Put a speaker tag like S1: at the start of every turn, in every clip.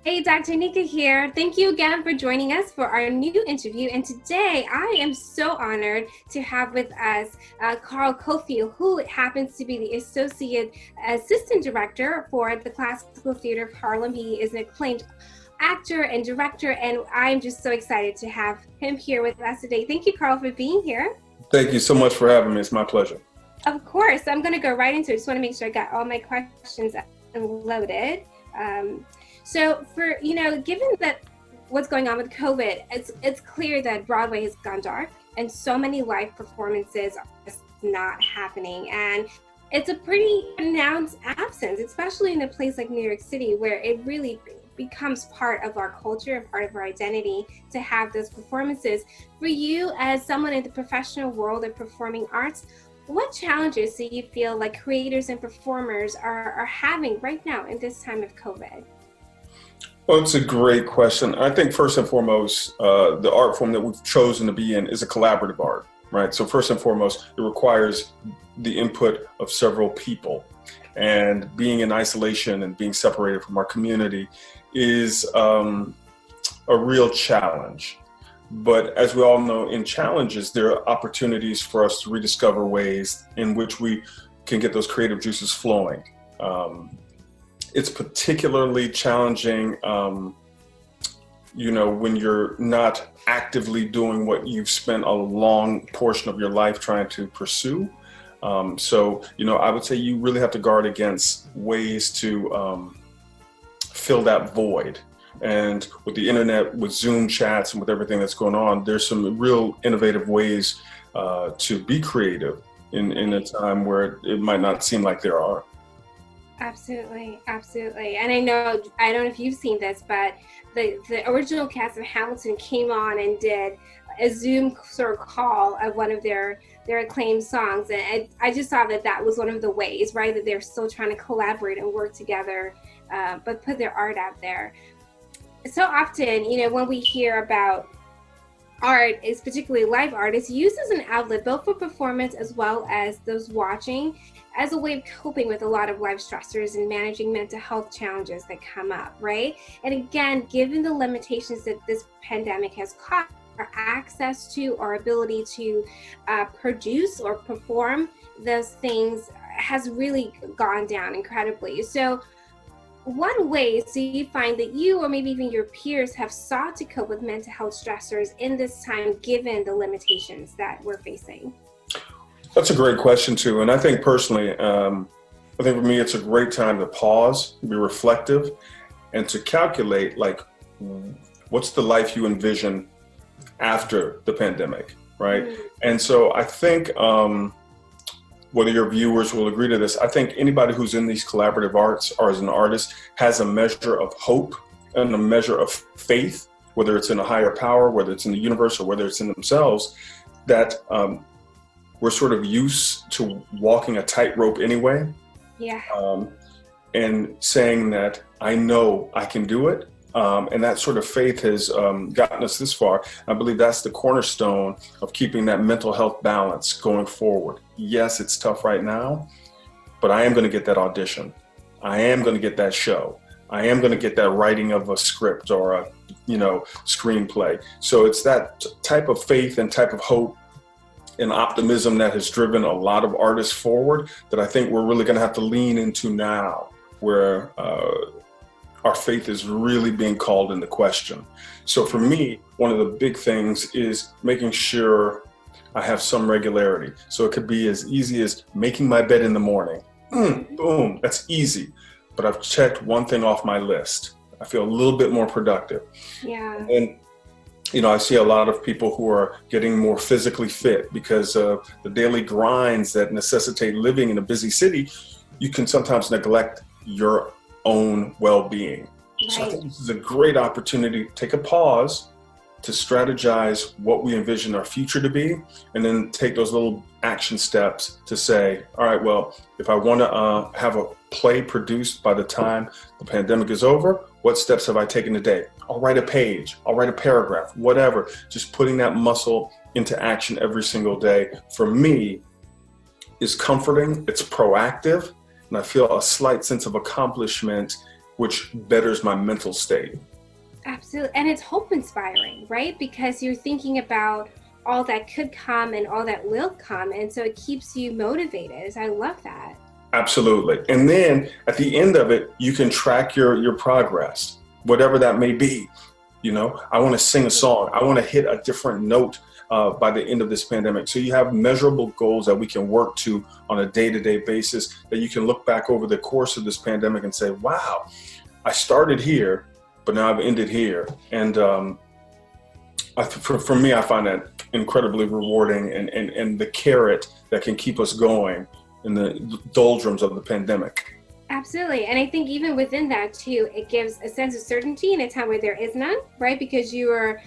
S1: Hey, Dr. Anica here. Thank you again for joining us for our new interview. And today I am so honored to have with us Carl Cofield, who happens to be the Associate Assistant Director for the Classical Theater of Harlem. He is an acclaimed actor and director, and I'm just so excited to have him here with us today. Thank you, Carl, for being here.
S2: Thank you so much for having me. It's my pleasure.
S1: Of course. I'm going to go right into it. Just want to make sure I got all my questions loaded. So given that what's going on with COVID, it's clear that Broadway has gone dark and so many live performances are just not happening. And it's a pretty pronounced absence, especially in a place like New York City, where it really becomes part of our culture and part of our identity to have those performances. For you, as someone in the professional world of performing arts, what challenges do you feel like creators and performers are having right now in this time of COVID?
S2: Well, it's a great question. I think first and foremost, the art form that we've chosen to be in is a collaborative art, right? So first and foremost, it requires the input of several people. And being in isolation and being separated from our community is a real challenge. But as we all know, in challenges, there are opportunities for us to rediscover ways in which we can get those creative juices flowing. It's particularly challenging, when you're not actively doing what you've spent a long portion of your life trying to pursue. I would say you really have to guard against ways to fill that void. And with the internet, with Zoom chats and with everything that's going on, there's some real innovative ways to be creative in a time where it might not seem like there are.
S1: Absolutely. And I don't know if you've seen this, but the original cast of Hamilton came on and did a Zoom sort of call of one of their acclaimed songs. And I just saw that was one of the ways, right, that they're still trying to collaborate and work together, but put their art out there. So often, when we hear about art, is particularly live art, is used as an outlet both for performance as well as those watching, as a way of coping with a lot of life stressors and managing mental health challenges that come up, right? And again, given the limitations that this pandemic has caused, our access to, our ability to produce or perform those things has really gone down incredibly. So what ways do you find that you or maybe even your peers have sought to cope with mental health stressors in this time, given the limitations that we're facing?
S2: That's a great question too. And I think personally, I think for me, it's a great time to pause, be reflective, and to calculate what's the life you envision after the pandemic, right? Mm-hmm. And so I think whether your viewers will agree to this, I think anybody who's in these collaborative arts or as an artist has a measure of hope and a measure of faith, whether it's in a higher power, whether it's in the universe, or whether it's in themselves, that we're sort of used to walking a tightrope anyway.
S1: Yeah.
S2: And saying that I know I can do it. And that sort of faith has gotten us this far. I believe that's the cornerstone of keeping that mental health balance going forward. Yes, it's tough right now, but I am going to get that audition. I am going to get that show. I am going to get that writing of a script or a, screenplay. So it's that type of faith and type of hope and optimism that has driven a lot of artists forward that I think we're really going to have to lean into now, where our faith is really being called into question. So for me, one of the big things is making sure I have some regularity. So it could be as easy as making my bed in the morning. Boom, that's easy. But I've checked one thing off my list. I feel a little bit more productive.
S1: Yeah.
S2: And I see a lot of people who are getting more physically fit because of the daily grinds that necessitate living in a busy city. You can sometimes neglect your own well-being. Right. So I think this is a great opportunity to take a pause, to strategize what we envision our future to be, and then take those little action steps to say, all right, well, if I want to have a play produced by the time the pandemic is over, what steps have I taken today? I'll write a page, I'll write a paragraph, whatever. Just putting that muscle into action every single day, for me, is comforting, it's proactive, and I feel a slight sense of accomplishment which betters my mental state.
S1: Absolutely. And it's hope inspiring, right? Because you're thinking about all that could come and all that will come. And so it keeps you motivated. I love that.
S2: Absolutely. And then at the end of it, you can track your progress, whatever that may be. You know, I want to sing a song. I want to hit a different note by the end of this pandemic. So you have measurable goals that we can work to on a day-to-day basis that you can look back over the course of this pandemic and say, wow, I started here, but now I've ended here. And for me, I find that incredibly rewarding and the carrot that can keep us going in the doldrums of the pandemic.
S1: Absolutely. And I think even within that too, it gives a sense of certainty in a time where there is none, right? Because you are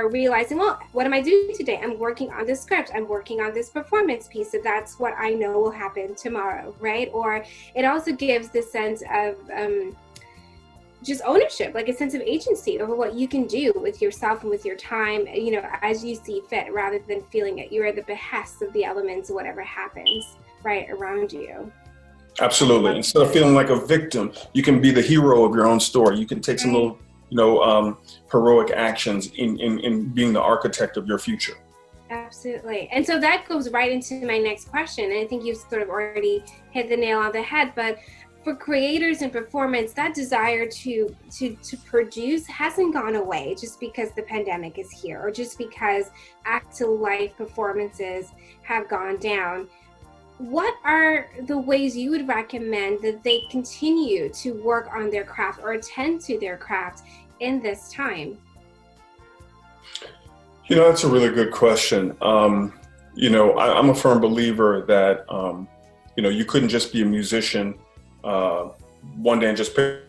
S1: realizing, well, what am I doing today? I'm working on this script. I'm working on this performance piece. So that's what I know will happen tomorrow, right? Or it also gives this sense of just ownership, like a sense of agency over what you can do with yourself and with your time, you know, as you see fit, rather than feeling that you're at the behest of the elements of whatever happens right around you.
S2: Absolutely. Instead of feeling like a victim, you can be the hero of your own story. You can take some little, heroic actions in being the architect of your future.
S1: Absolutely. And so that goes right into my next question. And I think you've sort of already hit the nail on the head, but for creators and performance, that desire to produce hasn't gone away just because the pandemic is here or just because actual live performances have gone down. What are the ways you would recommend that they continue to work on their craft or attend to their craft in this time?
S2: You know, that's a really good question. I'm a firm believer that, you couldn't just be a musician one day and just pick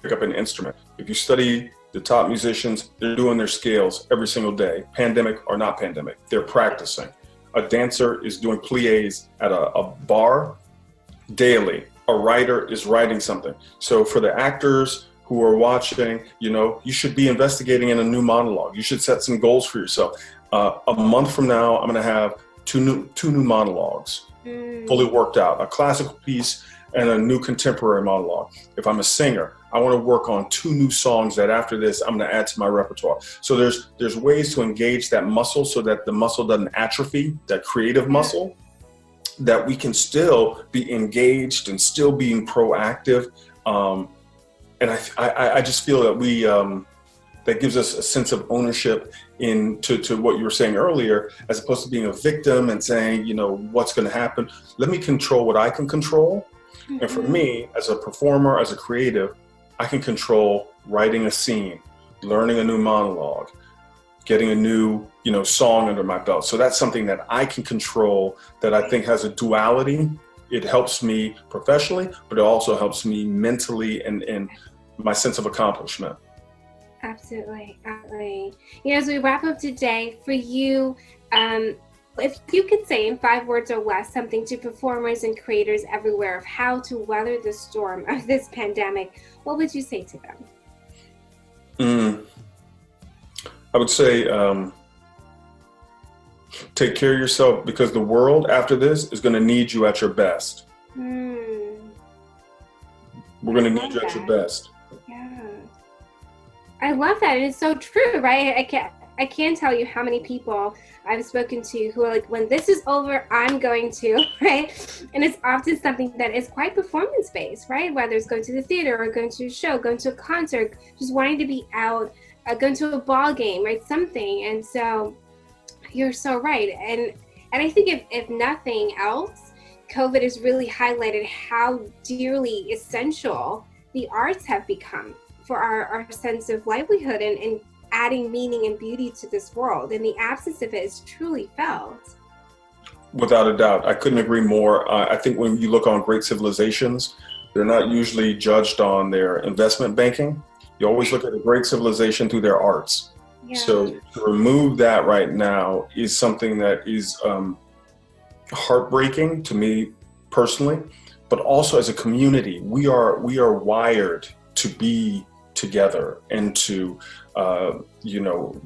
S2: up an instrument. If you study the top musicians, they're doing their scales every single day, pandemic or not pandemic, they're practicing. A dancer is doing pliés at a bar daily. A writer is writing something. So for the actors who are watching, you should be investigating in a new monologue. You should set some goals for yourself. A month from now, I'm going to have two new monologues fully worked out, a classical piece and a new contemporary monologue. If I'm a singer, I want to work on 2 new songs that after this, I'm going to add to my repertoire. So there's ways to engage that muscle so that the muscle doesn't atrophy, that creative muscle, that we can still be engaged and still being proactive. And I just feel that that gives us a sense of ownership to what you were saying earlier, as opposed to being a victim and saying, what's going to happen. Let me control what I can control. Mm-hmm. And for me, as a performer, as a creative, I can control writing a scene, learning a new monologue, getting a new, song under my belt. So that's something that I can control that I think has a duality. It helps me professionally, but it also helps me mentally and my sense of accomplishment.
S1: Absolutely. As we wrap up today, for you, if you could say in 5 words or less something to performers and creators everywhere of how to weather the storm of this pandemic, what would you say to them?
S2: I would say take care of yourself, because the world after this is going to need you at your best. We're going to need you at your best.
S1: Yeah. I love that. And it's so true, right? I can't tell you how many people I've spoken to who are like, when this is over, I'm going to, right? And it's often something that is quite performance-based, right? Whether it's going to the theater or going to a show, going to a concert, just wanting to be out, going to a ball game, right? Something. And so you're so right. And I think if nothing else, COVID has really highlighted how dearly essential the arts have become for our sense of livelihood and adding meaning and beauty to this world. And the absence of it is truly felt.
S2: Without a doubt. I couldn't agree more. I think when you look on great civilizations, they're not usually judged on their investment banking. You always look at a great civilization through their arts. Yeah. So to remove that right now is something that is heartbreaking to me personally, but also as a community. We are wired to be together and to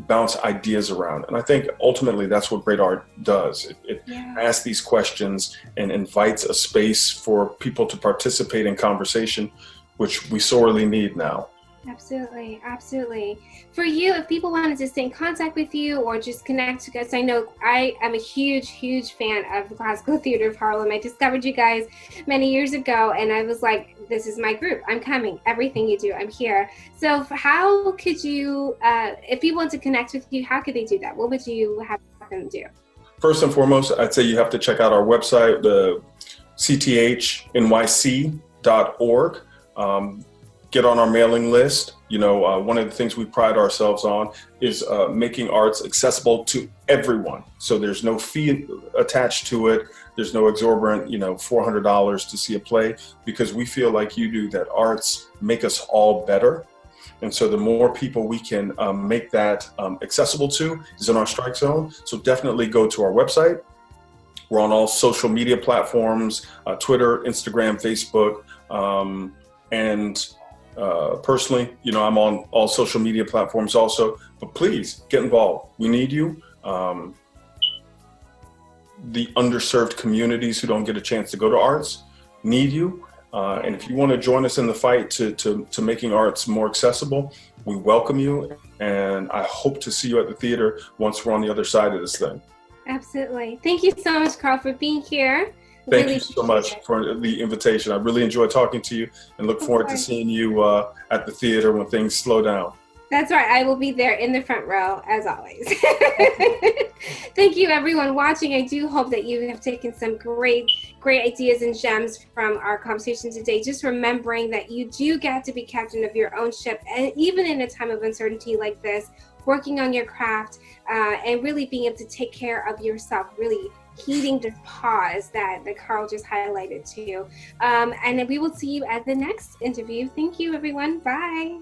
S2: bounce ideas around. And I think ultimately that's what great art does. It asks these questions and invites a space for people to participate in conversation which we sorely need now.
S1: Absolutely, absolutely. For you, if people wanted to stay in contact with you or just connect to us, I know I am a huge, huge fan of the Classical Theater of Harlem. I discovered you guys many years ago, and I was like, this is my group. I'm coming. Everything you do, I'm here. So how could you, if you want to connect with you, how could they do that? What would you have them do?
S2: First and foremost, I'd say you have to check out our website, the cthnyc.org. Get on our mailing list. One of the things we pride ourselves on is making arts accessible to everyone. So there's no fee attached to it. There's no exorbitant, $400 to see a play, because we feel like you do that arts make us all better. And so the more people we can make that accessible to is in our strike zone. So definitely go to our website. We're on all social media platforms, Twitter, Instagram, Facebook, and personally, I'm on all social media platforms also, but please get involved. We need you. The underserved communities who don't get a chance to go to arts need you. And if you want to join us in the fight to making arts more accessible, we welcome you. And I hope to see you at the theater once we're on the other side of this thing.
S1: Absolutely. Thank you so much, Carl, for being here.
S2: Thank you so much for the invitation. I really enjoyed talking to you and look forward to seeing you at the theater when things slow down.
S1: That's right. I will be there in the front row, as always. Thank you, everyone watching. I do hope that you have taken some great ideas and gems from our conversation today. Just remembering that you do get to be captain of your own ship, and even in a time of uncertainty like this, working on your craft and really being able to take care of yourself, really heeding the pause that Carl just highlighted to you. And then we will see you at the next interview. Thank you, everyone. Bye.